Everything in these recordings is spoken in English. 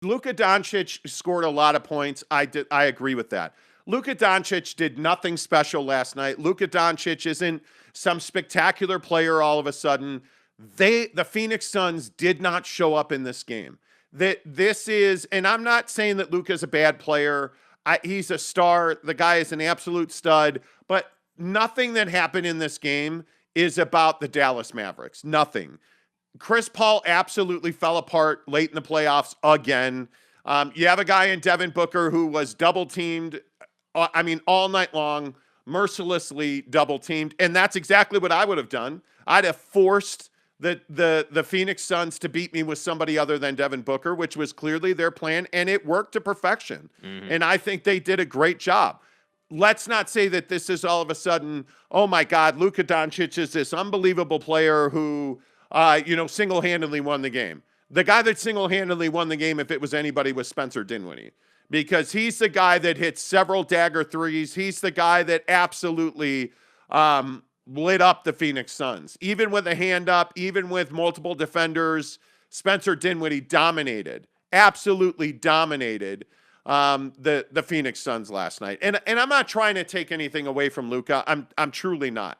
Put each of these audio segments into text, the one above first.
Luka Doncic scored a lot of points. I agree with that. Luka Doncic did nothing special last night. Luka Doncic isn't some spectacular player all of a sudden. The Phoenix Suns did not show up in this game. This is, and I'm not saying that Luka's a bad player. He's a star. The guy is an absolute stud, but nothing that happened in this game is about the Dallas Mavericks. Nothing. Chris Paul absolutely fell apart late in the playoffs again. You have a guy in Devin Booker who was double teamed, all night long, mercilessly double teamed. And that's exactly what I would have done. I'd have forced the Phoenix Suns to beat me with somebody other than Devin Booker, which was clearly their plan, and it worked to perfection. Mm-hmm. And I think they did a great job. Let's not say that this is all of a sudden, oh my God, Luka Doncic is this unbelievable player who, single-handedly won the game. The guy that single-handedly won the game, if it was anybody, was Spencer Dinwiddie, because he's the guy that hit several dagger threes. He's the guy that absolutely lit up the Phoenix Suns. Even with a hand up, even with multiple defenders, Spencer Dinwiddie dominated, absolutely dominated the Phoenix Suns last night. And I'm not trying to take anything away from Luka. I'm truly not.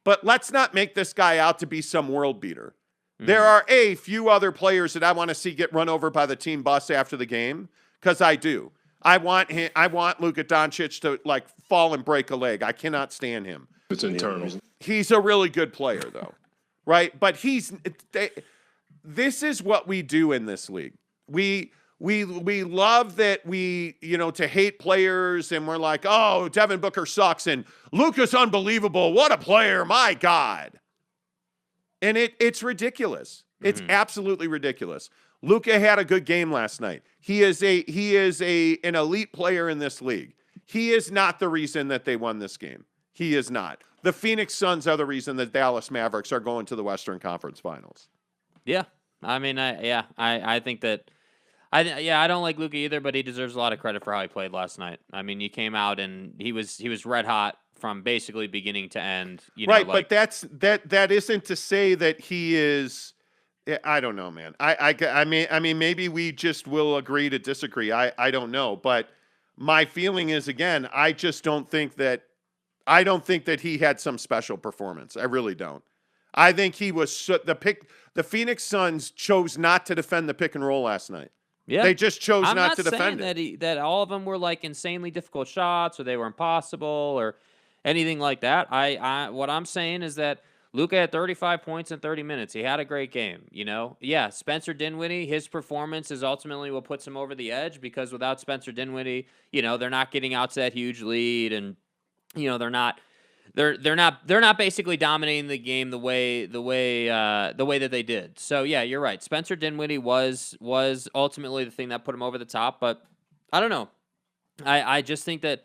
But let's not make this guy out to be some world beater. Mm-hmm. There are a few other players that I want to see get run over by the team bus after the game, because I do. I want Luka Doncic to fall and break a leg. I cannot stand him. It's internal. He's a really good player, though, right? But this is what we do in this league. We love that to hate players, and we're like, oh, Devin Booker sucks and Luka's unbelievable. What a player, my God. And it's ridiculous. It's absolutely ridiculous. Luka had a good game last night. He is an elite player in this league. He is not the reason that they won this game. He is not. The Phoenix Suns are the reason the Dallas Mavericks are going to the Western Conference Finals. Yeah. I think that I don't like Luka either, but he deserves a lot of credit for how he played last night. I mean, he came out and he was red hot from basically beginning to end. But that isn't to say that he is. I don't know, man. I mean, maybe we just will agree to disagree. I don't know, but my feeling is, again, I don't think that he had some special performance. I really don't. I think he was the Phoenix Suns chose not to defend the pick and roll last night. Yeah, they just chose not to defend it. I'm not saying that all of them were insanely difficult shots or they were impossible or anything like that. What I'm saying is that Luka had 35 points in 30 minutes. He had a great game, Yeah, Spencer Dinwiddie, his performance is ultimately what puts him over the edge, because without Spencer Dinwiddie, they're not getting out to that huge lead, and they're not basically dominating the game the way that they did. So yeah, you're right. Spencer Dinwiddie was ultimately the thing that put him over the top, but I don't know. I just think that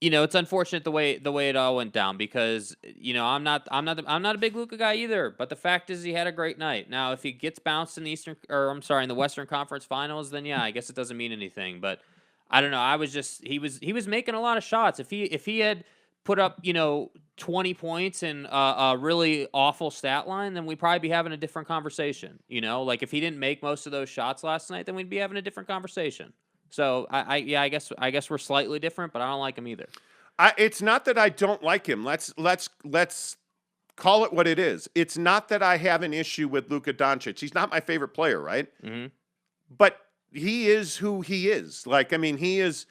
it's unfortunate the way it all went down, because I'm not a big Luka guy either, but the fact is he had a great night. Now, if he gets bounced in the Western Conference Finals, then yeah, I guess it doesn't mean anything, but I don't know. He was making a lot of shots. If he had put up 20 points and a really awful stat line, then we'd probably be having a different conversation. If he didn't make most of those shots last night, then we'd be having a different conversation. So I guess we're slightly different, but I don't like him either. It's not that I don't like him. Let's call it what it is. It's not that I have an issue with Luka Doncic. He's not my favorite player, right? Mm-hmm. But he is who he is. He is.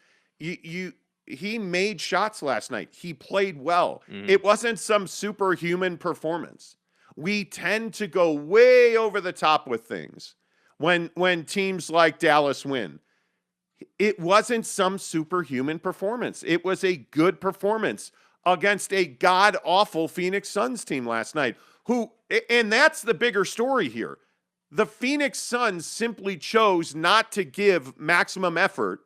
He made shots last night. He played well. Mm-hmm. It wasn't some superhuman performance. We tend to go way over the top with things when teams like Dallas win. It wasn't some superhuman performance. It was a good performance against a god-awful Phoenix Suns team last night. And that's the bigger story here. The Phoenix Suns simply chose not to give maximum effort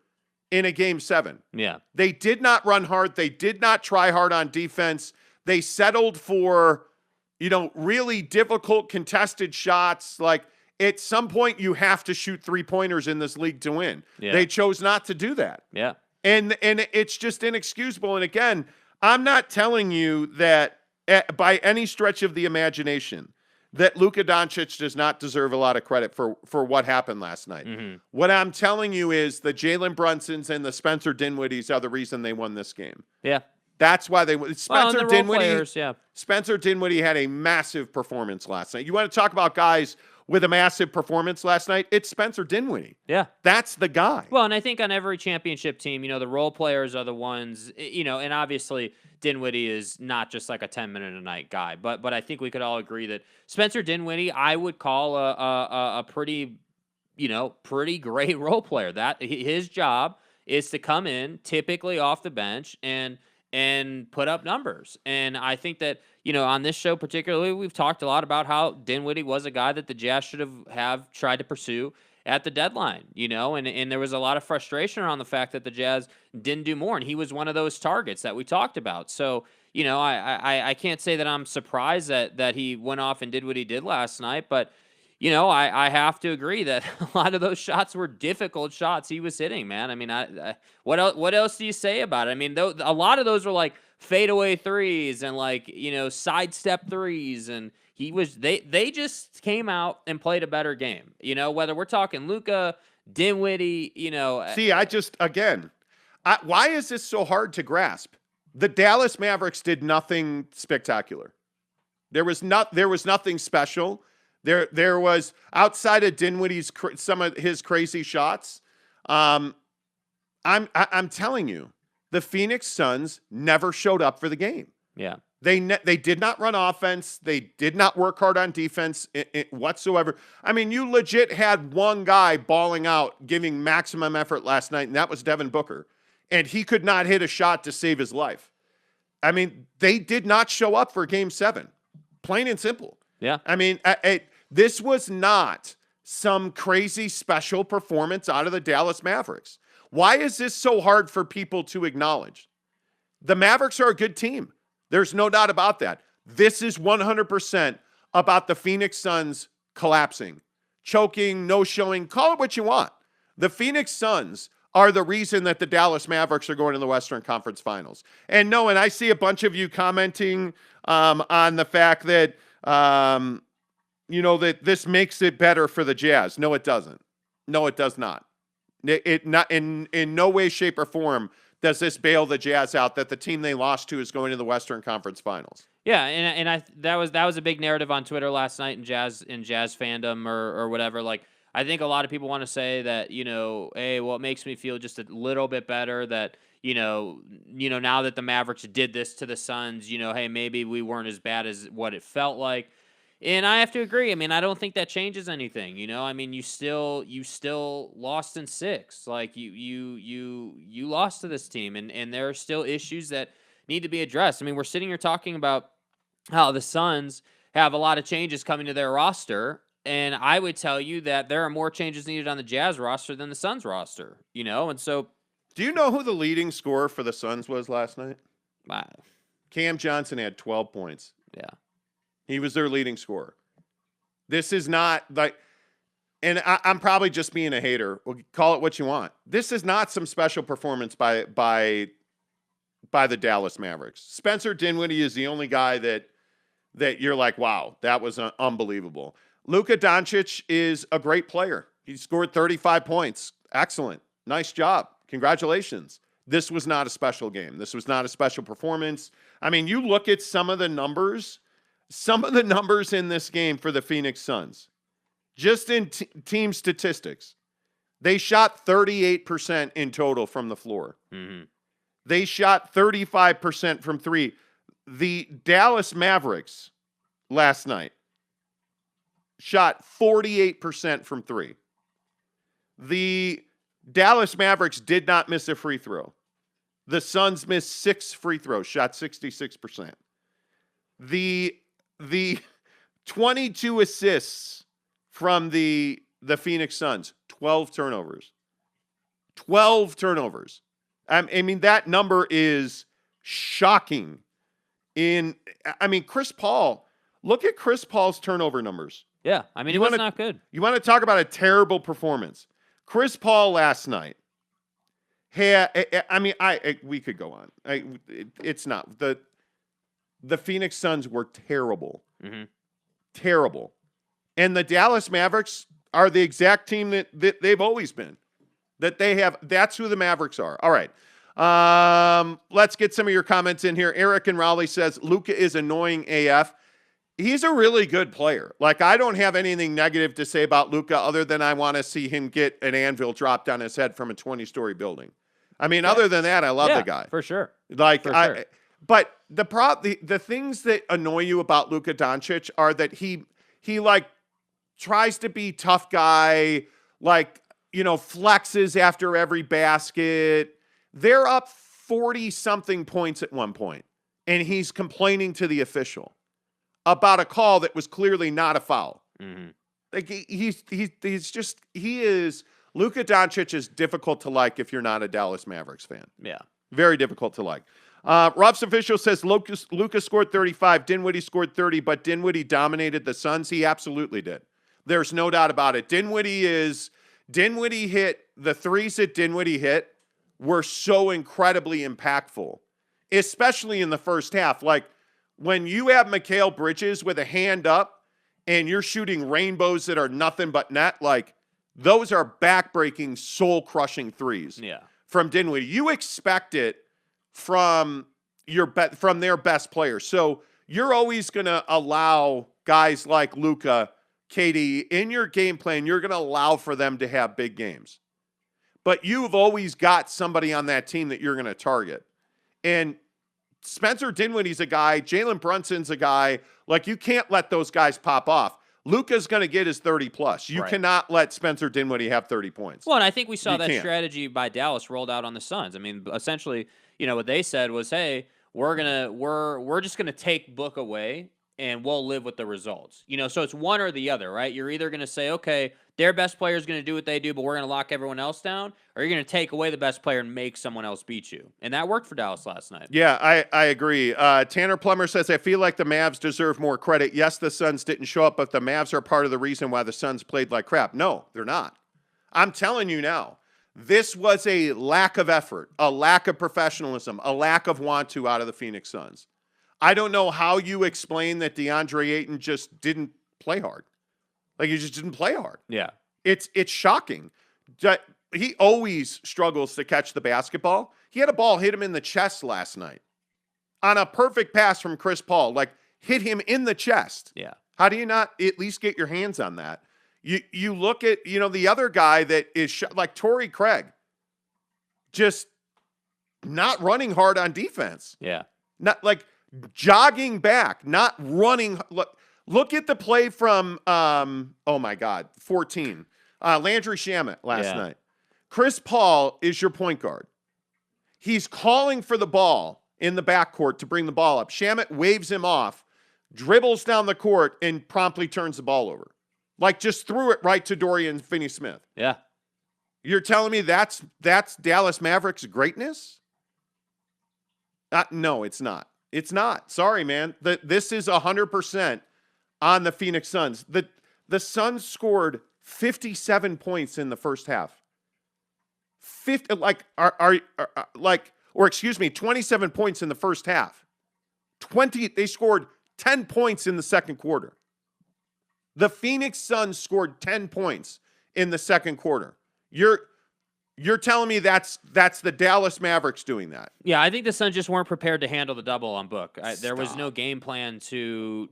in a Game 7. Yeah. They did not run hard. They did not try hard on defense. They settled for, really difficult contested shots. At some point, you have to shoot three-pointers in this league to win. Yeah. They chose not to do that. Yeah. And it's just inexcusable. And again, I'm not telling you that by any stretch of the imagination that Luka Doncic does not deserve a lot of credit for what happened last night. What I'm telling you is the Jalen Brunsons and the Spencer Dinwiddies are the reason they won this game. Yeah. That's why they won. Spencer Dinwiddie had a massive performance last night. You want to talk about guys with a massive performance last night? It's Spencer Dinwiddie. Yeah. That's the guy. Well, and I think on every championship team, the role players are the ones, and obviously Dinwiddie is not just like a 10-minute-a-night guy, but I think we could all agree that Spencer Dinwiddie, I would call a pretty, pretty great role player. That his job is to come in, typically off the bench, and put up numbers. And I think that, on this show particularly, we've talked a lot about how Dinwiddie was a guy that the Jazz should have tried to pursue at the deadline, and there was a lot of frustration around the fact that the Jazz didn't do more, and he was one of those targets that we talked about. So, I can't say that I'm surprised that he went off and did what he did last night, but I have to agree that a lot of those shots were difficult shots he was hitting, man. I mean, what else do you say about it? I mean, a lot of those were like fadeaway threes and like, sidestep threes, and they just came out and played a better game. Whether we're talking Luka, Dinwiddie, See, why is this so hard to grasp? The Dallas Mavericks did nothing spectacular. There was nothing special. There was, outside of Dinwiddie's some of his crazy shots. I'm telling you, the Phoenix Suns never showed up for the game. Yeah, they did not run offense. They did not work hard on defense whatsoever. I mean, you legit had one guy balling out, giving maximum effort last night, and that was Devin Booker, and he could not hit a shot to save his life. I mean, they did not show up for Game 7, plain and simple. Yeah. I mean, this was not some crazy special performance out of the Dallas Mavericks. Why is this so hard for people to acknowledge? The Mavericks are a good team. There's no doubt about that. This is 100% about the Phoenix Suns collapsing, choking, no showing, call it what you want. The Phoenix Suns are the reason that the Dallas Mavericks are going to the Western Conference Finals. And I see a bunch of you commenting on the fact that, that this makes it better for the Jazz. No, it doesn't. No, it does not. It not in no way, shape, or form does this bail the Jazz out that the team they lost to is going to the Western Conference Finals. Yeah, and that was a big narrative on Twitter last night in Jazz fandom or whatever. Like, I think a lot of people want to say that, hey, well, it makes me feel just a little bit better that, now that the Mavericks did this to the Suns, hey, maybe we weren't as bad as what it felt like. And I have to agree. I mean, I don't think that changes anything. I mean, you still lost in 6. Like you lost to this team, and there are still issues that need to be addressed. I mean, we're sitting here talking about how the Suns have a lot of changes coming to their roster, and I would tell you that there are more changes needed on the Jazz roster than the Suns roster. And so, do you know who the leading scorer for the Suns was last night? Cam Johnson had 12 points. Yeah. He was their leading scorer. This is not like, and I'm probably just being a hater. Well, call it what you want. This is not some special performance by the Dallas Mavericks. Spencer Dinwiddie is the only guy that you're like, wow, that was unbelievable. Luka Doncic is a great player. He scored 35 points. Excellent. Nice job. Congratulations. This was not a special game. This was not a special performance. I mean, you look at some of the numbers in this game for the Phoenix Suns, just in team statistics, they shot 38% in total from the floor. Mm-hmm. They shot 35% from 3. The Dallas Mavericks last night shot 48% from 3. The Dallas Mavericks did not miss a free throw. The Suns missed 6 free throws, shot 66%. The 22 assists from the Phoenix Suns, 12 turnovers. 12 turnovers. I mean, that number is shocking. Chris Paul, look at Chris Paul's turnover numbers. Yeah, I mean, it was not good. You want to talk about a terrible performance. Chris Paul last night. We could go on. It's not. The Phoenix Suns were terrible. Mm-hmm. terrible. And the Dallas Mavericks are the exact team that they've always been. That's who the Mavericks are. All right. Let's get some of your comments in here. Eric in Raleigh says, Luka is annoying AF. He's a really good player. Like, I don't have anything negative to say about Luka other than I want to see him get an anvil dropped on his head from a 20-story building. I mean, other than that, I love the guy. For sure. Like, but the things that annoy you about Luka Doncic are that he like tries to be tough guy, like, flexes after every basket. They're up 40-something points at one point, and he's complaining to the official about a call that was clearly not a foul. Mm-hmm. Like, he is Luka Doncic is difficult to like if you're not a Dallas Mavericks fan. Yeah. Very difficult to like. Rob's official says Luka scored 35, Dinwiddie scored 30, but Dinwiddie dominated the Suns. He absolutely did. There's no doubt about it. Dinwiddie hit, the threes that Dinwiddie hit were so incredibly impactful, especially in the first half. Like, when you have Mikal Bridges with a hand up and you're shooting rainbows that are nothing but net, like, those are back-breaking, soul-crushing threes from Dinwiddie. You expect it from their best players. So you're always going to allow guys like Luka, KD, in your game plan, you're going to allow for them to have big games. But you've always got somebody on that team that you're going to target. And Spencer Dinwiddie's a guy, Jalen Brunson's a guy. Like, you can't let those guys pop off. Luka's going to get his 30-plus. You cannot let Spencer Dinwiddie have 30 points. Well, and I think we saw that strategy by Dallas rolled out on the Suns. I mean, essentially, what they said was, hey, we're just gonna take Book away and we'll live with the results. So it's one or the other, right? You're either going to say, okay, their best player is going to do what they do, but we're going to lock everyone else down, or you're going to take away the best player and make someone else beat you. And that worked for Dallas last night. Yeah, I agree. Tanner Plummer says, I feel like the Mavs deserve more credit. Yes, the Suns didn't show up, but the Mavs are part of the reason why the Suns played like crap. No, they're not. I'm telling you now, this was a lack of effort, a lack of professionalism, a lack of want to out of the Phoenix Suns. I don't know how you explain that DeAndre Ayton just didn't play hard. Like, he just didn't play hard. Yeah. It's shocking. He always struggles to catch the basketball. He had a ball hit him in the chest last night on a perfect pass from Chris Paul. Like, hit him in the chest. Yeah. How do you not at least get your hands on that? You look at, the other guy that is like Torrey Craig, just not running hard on defense. Yeah. Not like jogging back, not running. Look at the play from, 14, Landry Shamet last night. Chris Paul is your point guard. He's calling for the ball in the backcourt to bring the ball up. Shamet waves him off, dribbles down the court, and promptly turns the ball over. Like, just threw it right to Dorian Finney-Smith. Yeah. You're telling me that's Dallas Mavericks greatness? No, it's not. It's not. Sorry, man. This is 100% on the Phoenix Suns. The Suns scored 57 points in the first half. 27 points in the first half. They scored 10 points in the second quarter. The Phoenix Suns scored 10 points in the second quarter. You're telling me that's the Dallas Mavericks doing that? Yeah, I think the Suns just weren't prepared to handle the double on Book. There was no game plan to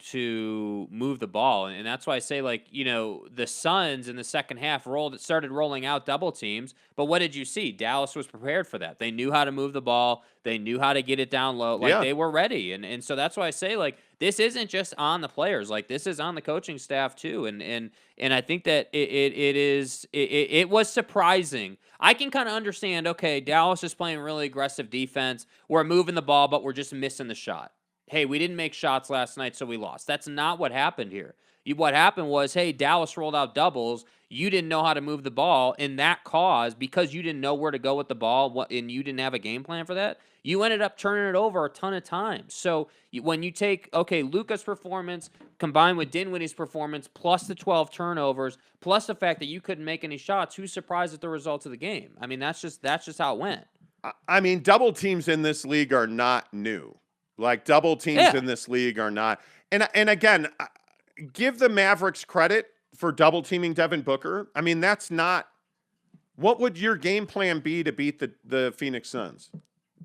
move the ball, and that's why I say, the Suns in the second half started rolling out double teams. But what did you see? Dallas was prepared for that. They knew how to move the ball. They knew how to get it down low. They were ready, and so that's why I say, this isn't just on the players. This is on the coaching staff too, and I think that it was surprising. I can kind of understand, okay, Dallas is playing really aggressive defense. We're moving the ball, but we're just missing the shot. Hey, we didn't make shots last night, so we lost. That's not what happened here. What happened was, hey, Dallas rolled out doubles. You didn't know how to move the ball, and that caused, because you didn't know where to go with the ball, and you didn't have a game plan for that, you ended up turning it over a ton of times. So when you take, Luka's performance combined with Dinwiddie's performance, plus the 12 turnovers, plus the fact that you couldn't make any shots, who's surprised at the results of the game? I mean, that's just how it went. I mean, double teams in this league are not new. Double teams in this league are not. And again, give the Mavericks credit for double teaming Devin Booker. I mean, that's not what would your game plan be to beat the Phoenix Suns?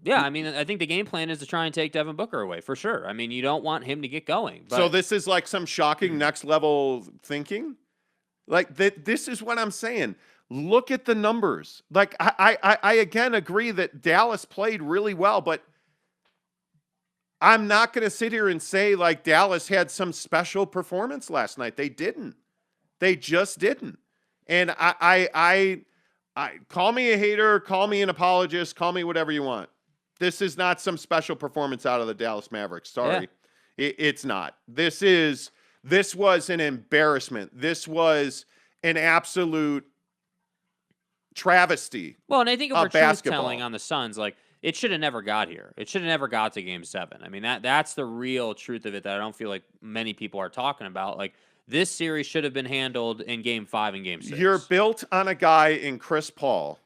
Yeah, I mean, I think the game plan is to try and take Devin Booker away for sure. I mean, you don't want him to get going. But So this is like some shocking next level thinking. Like this is what I'm saying. Look at the numbers. Like I again agree that Dallas played really well, but I'm not going to sit here and say like Dallas had some special performance last night. They didn't. They just didn't. And I call me a hater, call me an apologist, call me whatever you want. This is not some special performance out of the Dallas Mavericks. Sorry. Yeah. It's not. This was an embarrassment. This was an absolute travesty. Well, and I think if we're basketball. truth-telling on the Suns, like, it should have never got here. It should have never got to Game 7. I mean, that's the real truth of it that I don't feel like many people are talking about. Like, this series should have been handled in Game 5 and Game 6. You're built on a guy in Chris Paul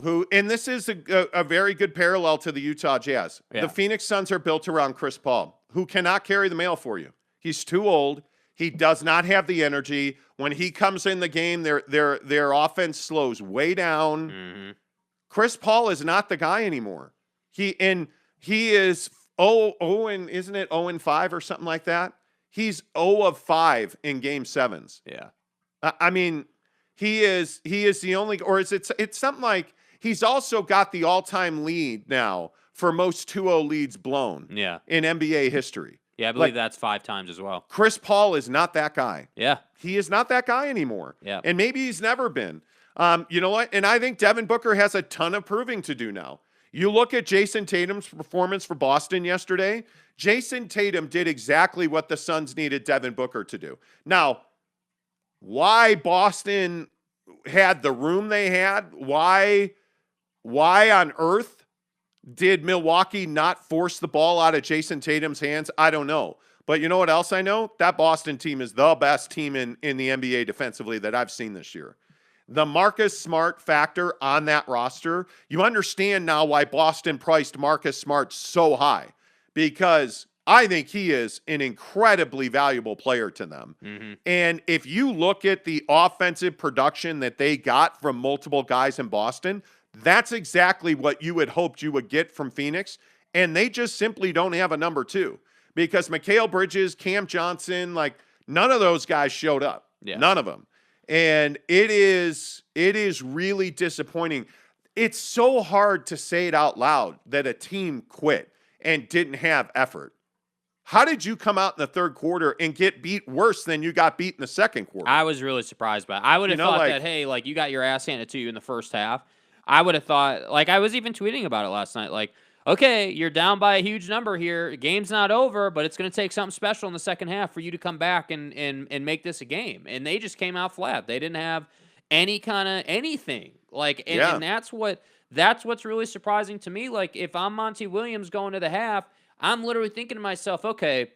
who, and this is a very good parallel to the Utah Jazz. Yeah. The Phoenix Suns are built around Chris Paul, who cannot carry the mail for you. He's too old. He does not have the energy. When he comes in the game, their offense slows way down. Mm-hmm. Chris Paul is not the guy anymore. He is and isn't it 0-5 or something like that? He's 0 of 5 in Game 7s. Yeah. I mean, he is the only, or is it's something like he's also got the all-time lead now for most 2-0 leads blown in NBA history. Yeah, I believe that's 5 times as well. Chris Paul is not that guy. Yeah. He is not that guy anymore. Yeah. And maybe he's never been. You know what? And I think Devin Booker has a ton of proving to do now. You look at Jayson Tatum's performance for Boston yesterday. Jayson Tatum did exactly what the Suns needed Devin Booker to do. Now, why Boston had the room they had, why on earth did Milwaukee not force the ball out of Jayson Tatum's hands? I don't know. But you know what else I know? That Boston team is the best team in the NBA defensively that I've seen this year. The Marcus Smart factor on that roster, you understand now why Boston priced Marcus Smart so high, because I think he is an incredibly valuable player to them. Mm-hmm. And if you look at the offensive production that they got from multiple guys in Boston, that's exactly what you had hoped you would get from Phoenix. And they just simply don't have a number 2 because Mikal Bridges, Cam Johnson, like none of those guys showed up. Yeah. None of them. And it is really disappointing. It's so hard to say it out loud that a team quit and didn't have effort. How did you come out in the third quarter and get beat worse than you got beat in the second quarter? I was really surprised by it. I would have thought that, hey, like, you got your ass handed to you in the first half. I would have thought, like, I was even tweeting about it last night, like, okay, you're down by a huge number here. Game's not over, but it's going to take something special in the second half for you to come back and make this a game. And they just came out flat. They didn't have any kind of anything. Like, and that's what's really surprising to me. Like, if I'm Monty Williams going to the half, I'm literally thinking to myself, okay,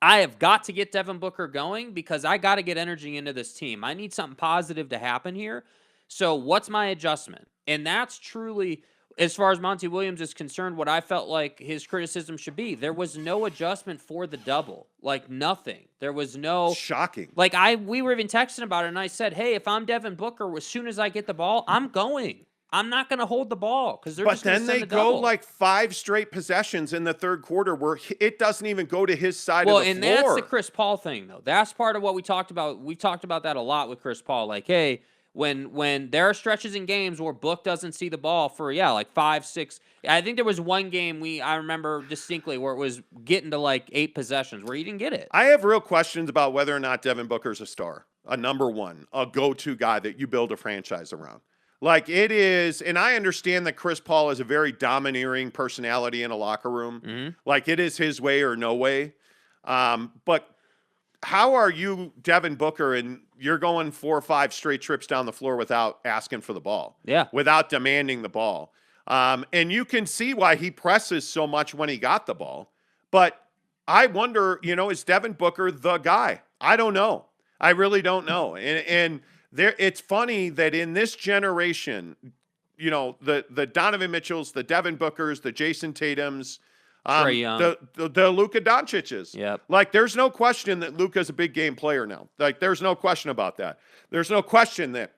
I have got to get Devin Booker going because I got to get energy into this team. I need something positive to happen here. So what's my adjustment? And that's truly, as far as Monty Williams is concerned, what I felt like his criticism should be. There was no adjustment for the double. Like, nothing. There was no... Shocking. Like, we were even texting about it, and I said, hey, if I'm Devin Booker, as soon as I get the ball, I'm going. I'm not going to hold the ball because they're just going to send the double. But then they go like 5 straight possessions in the third quarter where it doesn't even go to his side of the floor. Well, and that's the Chris Paul thing, though. That's part of what we talked about. We talked about that a lot with Chris Paul. Like, hey, when there are stretches in games where Book doesn't see the ball for, like 5, 6. I think there was one game I remember distinctly where it was getting to like 8 possessions where he didn't get it. I have real questions about whether or not Devin Booker's a star, a number 1, a go-to guy that you build a franchise around. Like it is, and I understand that Chris Paul is a very domineering personality in a locker room. Mm-hmm. Like it is his way or no way. But how are you, Devin Booker, and you're going 4 or 5 straight trips down the floor without asking for the ball? Yeah. Without demanding the ball. And you can see why he presses so much when he got the ball. But I wonder, is Devin Booker the guy? I don't know. I really don't know. And it's funny that in this generation, the Donovan Mitchells, the Devin Bookers, the Jayson Tatums, Trae Young. The Luka Doncic's. Yep. Like, there's no question that Luka's a big game player now. Like, there's no question about that. There's no question that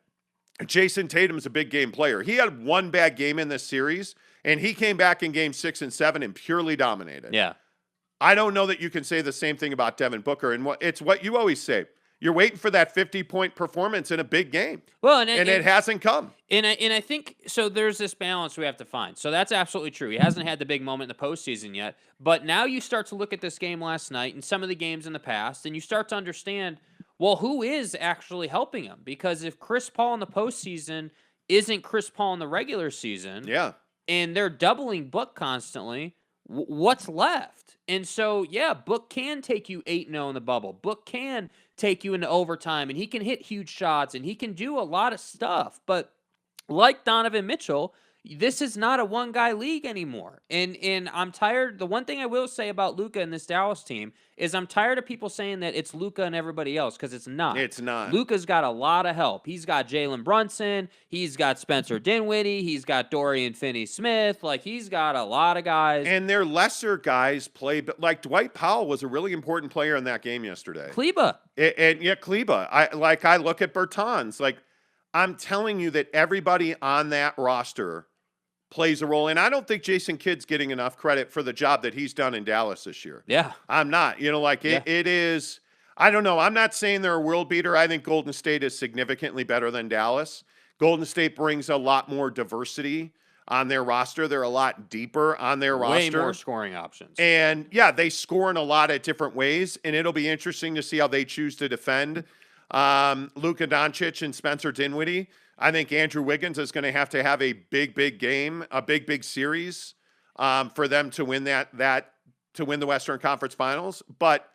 Jayson Tatum's a big game player. He had one bad game in this series, and he came back in game 6 and 7 and purely dominated. Yeah. I don't know that you can say the same thing about Devin Booker. And it's what you always say. You're waiting for that 50-point performance in a big game. Well, and it hasn't come. And I think so. There's this balance we have to find. So that's absolutely true. He hasn't had the big moment in the postseason yet. But now you start to look at this game last night and some of the games in the past, and you start to understand, well, who is actually helping him? Because if Chris Paul in the postseason isn't Chris Paul in the regular season, yeah, and they're doubling Book constantly, what's left? And so, yeah, Book can take you 8-0 in the bubble. Book can take you into overtime, and he can hit huge shots, and he can do a lot of stuff. But like Donovan Mitchell, this is not a one-guy league anymore. And I'm tired. The one thing I will say about Luka and this Dallas team is I'm tired of people saying that it's Luka and everybody else, because it's not. It's not. Luka's got a lot of help. He's got Jalen Brunson. He's got Spencer Dinwiddie. He's got Dorian Finney-Smith. Like, he's got a lot of guys. And their lesser guys play, but like Dwight Powell was a really important player in that game yesterday. Kleba. Kleba. I look at Bertans. Like, I'm telling you that everybody on that roster plays a role. And I don't think Jason Kidd's getting enough credit for the job that he's done in Dallas this year. Yeah. I'm not. It is, I don't know. I'm not saying they're a world beater. I think Golden State is significantly better than Dallas. Golden State brings a lot more diversity on their roster. They're a lot deeper on their roster. Way more scoring options. And, yeah, they score in a lot of different ways, and it'll be interesting to see how they choose to defend Luka Doncic and Spencer Dinwiddie. I think Andrew Wiggins is going to have a big game, a big series for them to win to win the Western Conference Finals. But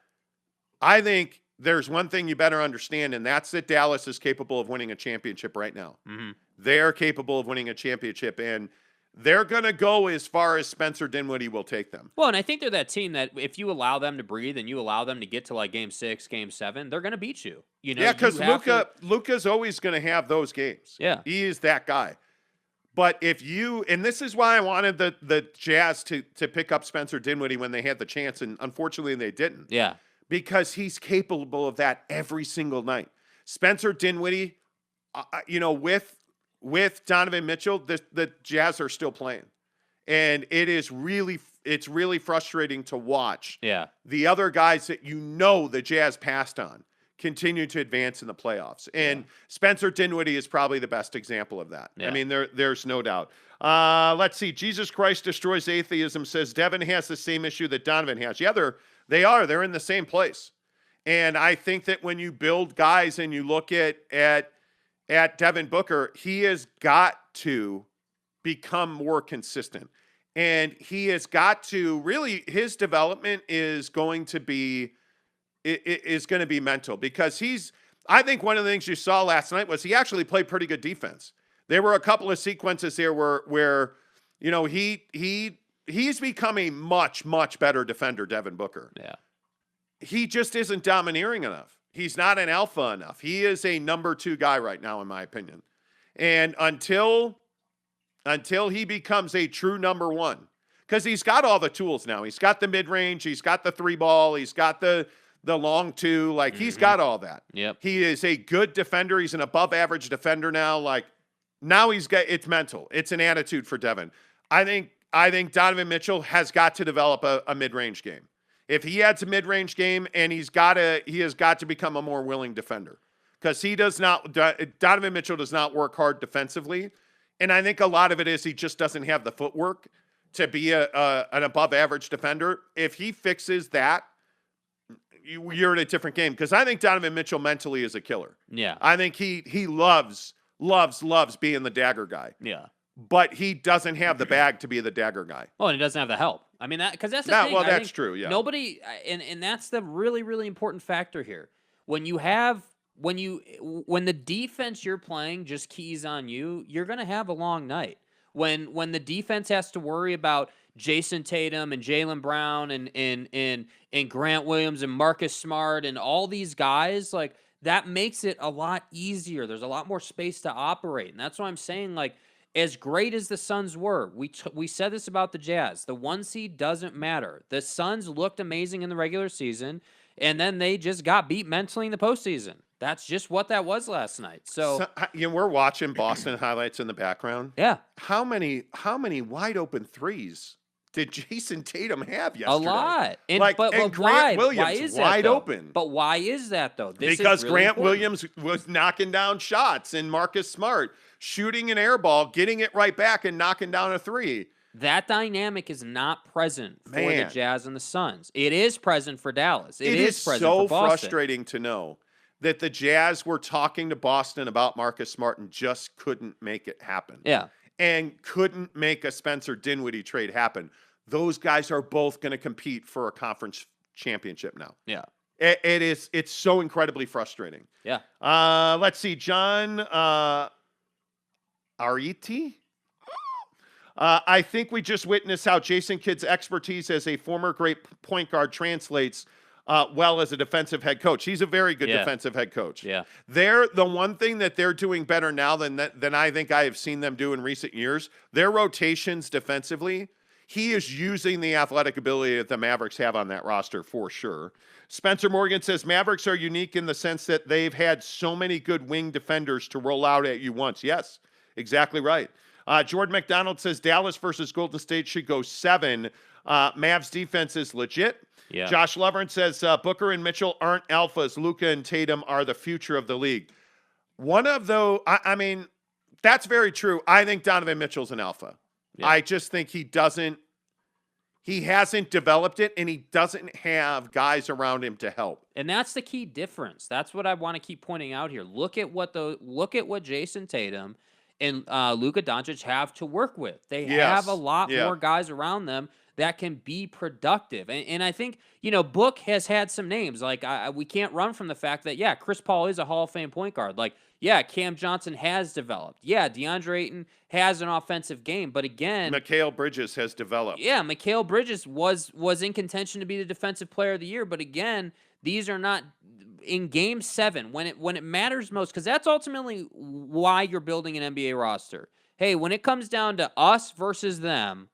I think there's one thing you better understand, and that's that Dallas is capable of winning a championship right now. Mm-hmm. They're capable of winning a championship, and they're going to go as far as Spencer Dinwiddie will take them. Well, and I think they're that team that if you allow them to breathe and you allow them to get to like game 6, game 7, they're going to beat you. Yeah, because Luka's always going to have those games. Yeah. He is that guy. But and this is why I wanted the Jazz to pick up Spencer Dinwiddie when they had the chance, and unfortunately they didn't. Yeah. Because capable of that every single night. Spencer Dinwiddie, with Donovan Mitchell, the Jazz are still playing. And it's really frustrating to watch. Yeah. The other guys that the Jazz passed on continue to advance in the playoffs. And Spencer Dinwiddie is probably the best example of that. Yeah. I mean, there's no doubt. Let's see. Jesus Christ Destroys Atheism says Devin has the same issue that Donovan has. Yeah, they're in the same place. And I think that when you build guys and you look at Devin Booker, he has got to become more consistent. And he has got to really, his development is going to be mental, because I think one of the things you saw last night was he actually played pretty good defense. There were a couple of sequences there where he's become a much better defender, Devin Booker. Yeah. He just isn't domineering enough. He's not an alpha enough. He is a number 2 guy right now, in my opinion. And until he becomes a true number 1, because he's got all the tools now. He's got the mid-range. He's got the 3-ball. He's got the long 2. Like, he's got all that. Yep. He is a good defender. He's an above-average defender now. Like, now it's mental. It's an attitude for Devin. I think Donovan Mitchell has got to develop a mid-range game. If he adds a mid-range game, and he has got to become a more willing defender, because Donovan Mitchell does not work hard defensively. And I think a lot of it is he just doesn't have the footwork to be an above-average defender. If he fixes that, you're in a different game, because I think Donovan Mitchell mentally is a killer. Yeah. I think he loves being the dagger guy. Yeah. But he doesn't have the bag to be the dagger guy. Oh, and he doesn't have the help. I mean, because that's the thing. Well, that's true, yeah. Nobody, and that's the really, really important factor here. When the defense you're playing just keys on you, you're going to have a long night. When the defense has to worry about Jayson Tatum and Jaylen Brown and Grant Williams and Marcus Smart and all these guys, like, that makes it a lot easier. There's a lot more space to operate. And that's why I'm saying, like, as great as the Suns were, we said this about the Jazz. The 1 seed doesn't matter. The Suns looked amazing in the regular season, and then they just got beat mentally in the postseason. That's just what that was last night. So we're watching Boston highlights in the background. yeah, How many wide open threes did Jayson Tatum have yesterday? a lot. And, but Grant why? Williams Why is that, wide though? open. But why is that, though? Because really Grant important. Williams was knocking down shots and Marcus Smart shooting an air ball, getting it right back and knocking down a three. That dynamic is not present for the Man. Jazz and the Suns. It is present for Dallas. It is present so for Boston. frustrating to know that the Jazz were talking to Boston about Marcus Smart and just couldn't make it happen. Yeah. And couldn't make a Spencer Dinwiddie trade happen. Those guys are both going to compete for a conference championship now. Yeah. It's so incredibly frustrating. Yeah. Let's see, John Ariti. I think we just witnessed how Jason Kidd's expertise as a former great point guard translates well as a defensive head coach. He's a very good defensive head coach. Yeah. The one thing that they're doing better now than I think I have seen them do in recent years, their rotations defensively, he is using the athletic ability that the Mavericks have on that roster for sure. Spencer Morgan says Mavericks are unique in the sense that they've had so many good wing defenders to roll out at you once. Yes, exactly right. Jordan McDonald says Dallas versus Golden State should go 7. Mavs defense is legit. Yeah. Josh Lovern says Booker and Mitchell aren't alphas. Luka and Tatum are the future of the league. One of those, I mean, that's very true. I think Donovan Mitchell's an alpha. Yeah. I just think he hasn't developed it, and he doesn't have guys around him to help. And that's the key difference. That's what I want to keep pointing out here. Look at what Jayson Tatum and Luka Doncic have to work with. They have a lot more guys around them that can be productive. And I think, Book has had some names. Like, we can't run from the fact that, Chris Paul is a Hall of Fame point guard. Like, Cam Johnson has developed. DeAndre Ayton has an offensive game. But again, Mikal Bridges has developed. Mikal Bridges was in contention to be the defensive player of the year. But again, these are not in Game 7 when it matters most, because that's ultimately why you're building an NBA roster. Hey, when it comes down to us versus them,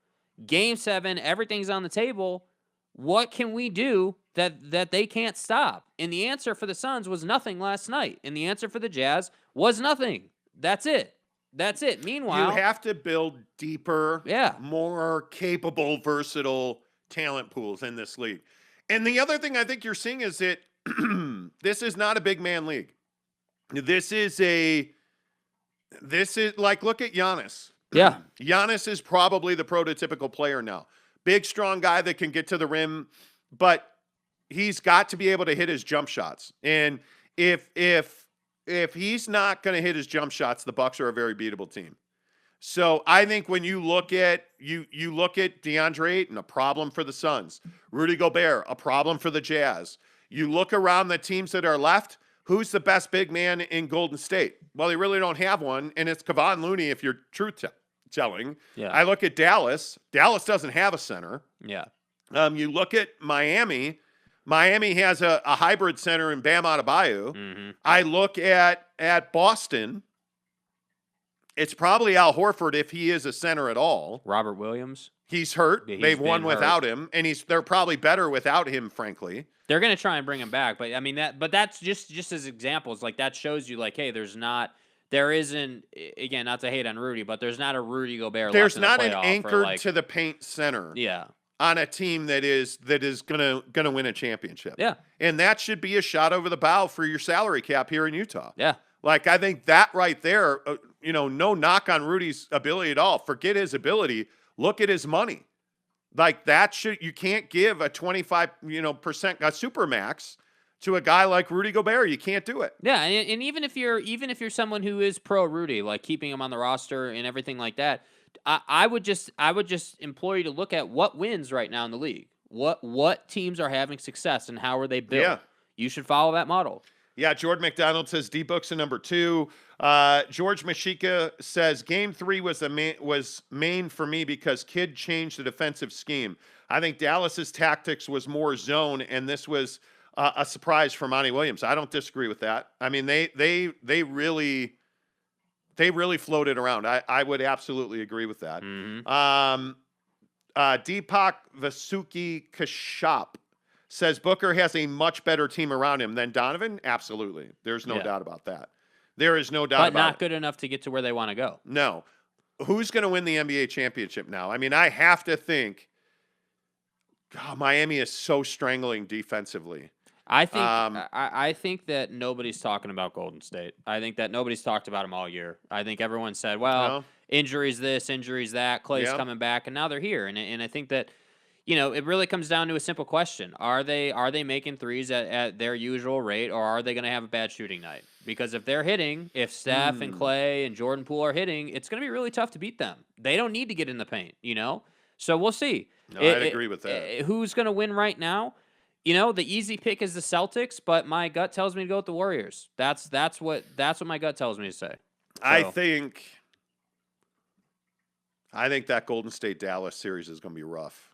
Game 7, everything's on the table. What can we do that they can't stop? And the answer for the Suns was nothing last night. And the answer for the Jazz was nothing. That's it. Meanwhile, you have to build deeper, Yeah. more capable, versatile talent pools in this league. And the other thing I think you're seeing is that this is not a big man league. This is like, look at Giannis. Yeah. Giannis is probably the prototypical player now. Big, strong guy that can get to the rim, but he's got to be able to hit his jump shots. And if he's not going to hit his jump shots, the Bucks are a very beatable team. So I think when you look at you look at DeAndre Ayton, a problem for the Suns. Rudy Gobert, a problem for the Jazz. You look around the teams that are left, who's the best big man in Golden State? Well, they really don't have one, and it's Kevon Looney if you're truth-telling. Yeah. I look at Dallas. Dallas doesn't have a center. Yeah. You look at Miami. Miami has a hybrid center in Bam Adebayo. Mm-hmm. I look at Boston. It's probably Al Horford if he is a center at all. Robert Williams. He's hurt. He's They've won been hurt. without him, and they're probably better without him, frankly. They're going to try and bring him back, but I mean that's just as examples. Like, that shows you, like, hey, there isn't, again, not to hate on Rudy, but there's not a Rudy Gobert. There's left not in the an playoff, anchored like, to the paint center. Yeah. On a team that is gonna win a championship. Yeah. And that should be a shot over the bow for your salary cap here in Utah. Yeah. Like, I think that right there, no knock on Rudy's ability at all. Forget his ability. Look at his money. Like, you can't give a 25% a super max to a guy like Rudy Gobert. You can't do it. Yeah, and even if you're someone who is pro Rudy, like keeping him on the roster and everything like that, I would just implore you to look at what wins right now in the league. What teams are having success and how are they built? Yeah. You should follow that model. Yeah, Jordan McDonald says D-Book's a number 2. George Mashika says Game 3 was main for me because Kidd changed the defensive scheme. I think Dallas's tactics was more zone, and this was a surprise for Monty Williams. I don't disagree with that. I mean, they They really floated around. I would absolutely agree with that. Mm-hmm. Deepak Vasuki Kashyap says Booker has a much better team around him than Donovan. Absolutely. There's no doubt about that. There is no doubt But about not it. good enough to get to where they want to go. No. Who's going to win the NBA championship now? I mean, I have to think, God, Miami is so strangling defensively. I think that nobody's talking about Golden State. I think that nobody's talked about them all year. I think everyone said, well, No? injuries this, injuries that, Clay's Yep. coming back, and now they're here. And I think that, it really comes down to a simple question. Are they making threes at their usual rate, or are they going to have a bad shooting night? Because if they're hitting, if Steph and Clay and Jordan Poole are hitting, it's going to be really tough to beat them. They don't need to get in the paint, So we'll see. No, I'd agree with that. Who's going to win right now? The easy pick is the Celtics, but my gut tells me to go with the Warriors. That's what my gut tells me to say. I think that Golden State Dallas series is going to be rough.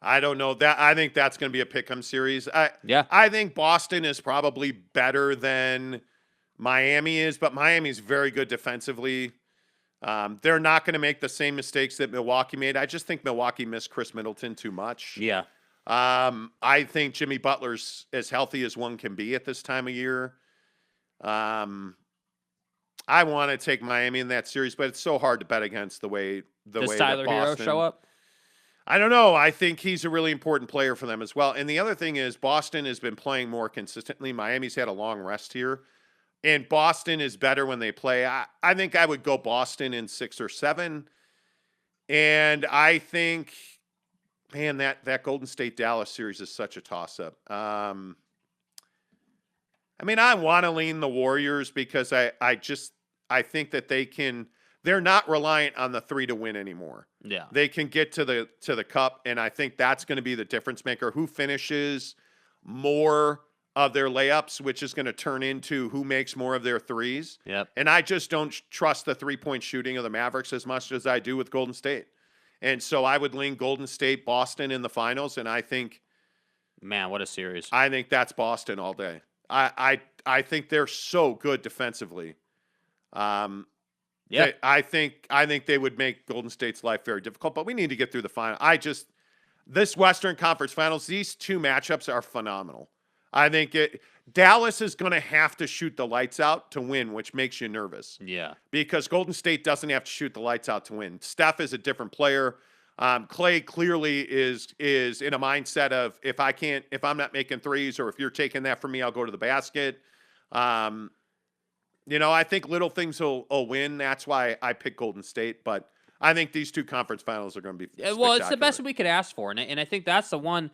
I don't know that. I think that's going to be a pick'em series. I think Boston is probably better than Miami is, but Miami's very good defensively. They're not going to make the same mistakes that Milwaukee made. I just think Milwaukee missed Chris Middleton too much. Yeah. I think Jimmy Butler's as healthy as one can be at this time of year. I want to take Miami in that series, but it's so hard to bet against the way Does Tyler Hero show up? I don't know. I think he's a really important player for them as well. And the other thing is Boston has been playing more consistently. Miami's had a long rest here. And Boston is better when they play. I think I would go Boston in 6 or 7. And I think, man, that Golden State Dallas series is such a toss-up. I mean, I want to lean the Warriors because I think that they're not reliant on the 3 to win anymore. Yeah. They can get to the cup, and I think that's going to be the difference maker. Who finishes more of their layups, which is going to turn into who makes more of their threes. Yep. And I just don't trust the 3-point shooting of the Mavericks as much as I do with Golden State. And so I would lean Golden State, Boston in the finals, and I think, man, what a series. I think that's Boston all day. I think they're so good defensively. Yeah. I think they would make Golden State's life very difficult, but we need to get through the final. This Western Conference Finals, these two matchups are phenomenal. I think Dallas is going to have to shoot the lights out to win, which makes you nervous. Yeah. Because Golden State doesn't have to shoot the lights out to win. Steph is a different player. Clay clearly is in a mindset of if I'm not making threes, or if you're taking that from me, I'll go to the basket. I think little things will win. That's why I pick Golden State. But I think these two conference finals are going to be spectacular. Well, it's the best we could ask for. And I think that's the one,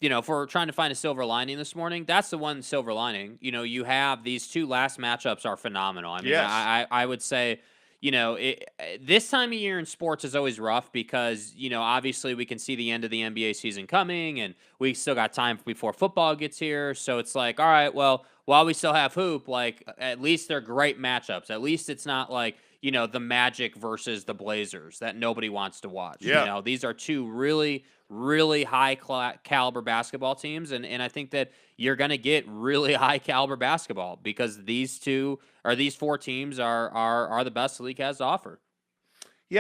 if we're trying to find a silver lining this morning, that's the one silver lining. You have these two last matchups are phenomenal. I mean, yes. I would say, this time of year in sports is always rough because, obviously we can see the end of the NBA season coming and we still got time before football gets here. So it's like, all right, well, while we still have hoop, like at least they're great matchups. At least it's not like, the Magic versus the Blazers that nobody wants to watch. Yeah. These are two really, really high caliber basketball teams. And I think that you're going to get really high caliber basketball because these four teams are the best the league has to offer.